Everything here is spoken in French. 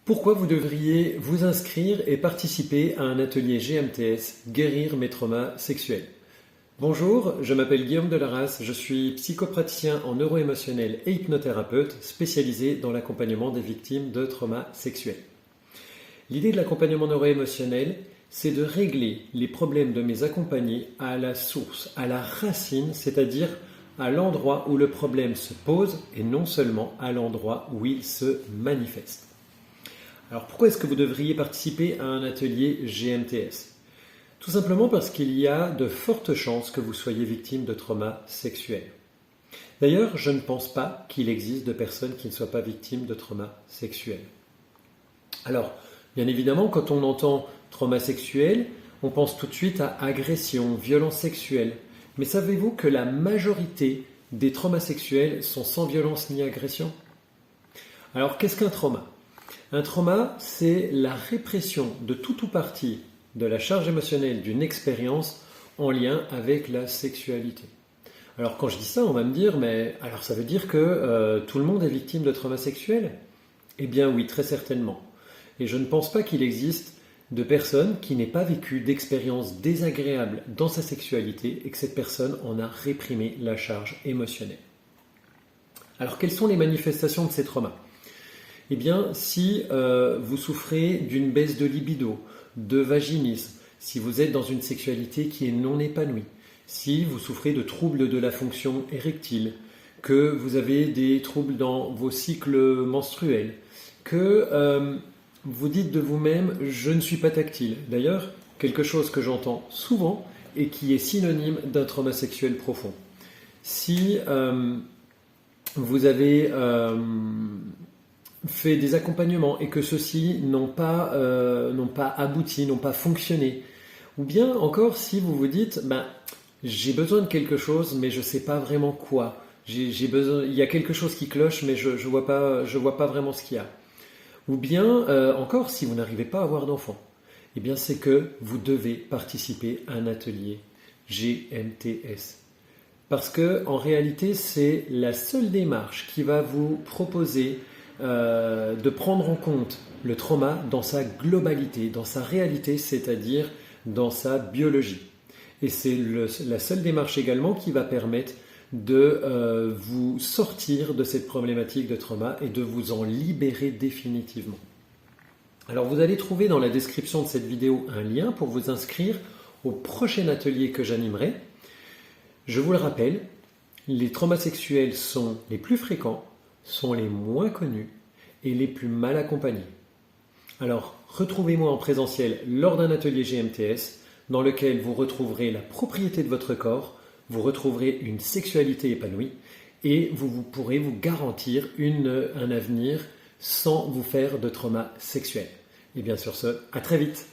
Pourquoi vous devriez vous inscrire et participer à un atelier GMTS Guérir mes traumas sexuels? Bonjour, je m'appelle Guillaume Delarrasse, je suis psychopraticien en neuro-émotionnel et hypnothérapeute spécialisé dans l'accompagnement des victimes de traumas sexuels. L'idée de l'accompagnement neuro-émotionnel, c'est de régler les problèmes de mes accompagnés à la source, à la racine, c'est-à-dire à l'endroit où le problème se pose et non seulement à l'endroit où il se manifeste. Alors pourquoi est-ce que vous devriez participer à un atelier GMTS? Tout simplement parce qu'il y a de fortes chances que vous soyez victime de traumas sexuels. D'ailleurs, je ne pense pas qu'il existe de personnes qui ne soient pas victimes de traumas sexuels. Alors, bien évidemment, quand on entend trauma sexuel, on pense tout de suite à agression, violence sexuelle. Mais savez-vous que la majorité des traumas sexuels sont sans violence ni agression? Alors, qu'est-ce qu'un trauma? Un trauma, c'est la répression de tout ou partie de la charge émotionnelle d'une expérience en lien avec la sexualité. Alors quand je dis ça, on va me dire, mais alors ça veut dire que tout le monde est victime de trauma sexuel? Eh bien oui, très certainement. Et je ne pense pas qu'il existe de personne qui n'ait pas vécu d'expérience désagréable dans sa sexualité et que cette personne en a réprimé la charge émotionnelle. Alors quelles sont les manifestations de ces traumas? Eh bien, si vous souffrez d'une baisse de libido, de vaginisme, si vous êtes dans une sexualité qui est non épanouie, si vous souffrez de troubles de la fonction érectile, que vous avez des troubles dans vos cycles menstruels, que vous dites de vous-même « je ne suis pas tactile ». D'ailleurs, quelque chose que j'entends souvent et qui est synonyme d'un trauma sexuel profond. Si vous avez fait des accompagnements et que ceux-ci n'ont pas abouti, n'ont pas fonctionné. Ou bien encore si vous vous dites j'ai besoin de quelque chose mais je ne sais pas vraiment quoi. J'ai besoin, il y a quelque chose qui cloche mais je vois pas vraiment ce qu'il y a. Ou bien encore si vous n'arrivez pas à avoir d'enfant. Eh bien c'est que vous devez participer à un atelier GMTS. Parce que en réalité c'est la seule démarche qui va vous proposer de prendre en compte le trauma dans sa globalité, dans sa réalité, c'est-à-dire dans sa biologie. Et c'est la seule démarche également qui va permettre de vous sortir de cette problématique de trauma et de vous en libérer définitivement. Alors vous allez trouver dans la description de cette vidéo un lien pour vous inscrire au prochain atelier que j'animerai. Je vous le rappelle, les traumas sexuels sont les plus fréquents, sont les moins connus et les plus mal accompagnés. Alors, retrouvez-moi en présentiel lors d'un atelier GMTS dans lequel vous retrouverez la propriété de votre corps, vous retrouverez une sexualité épanouie et vous pourrez vous garantir un avenir sans vous faire de trauma sexuel. Et bien sur ce, à très vite!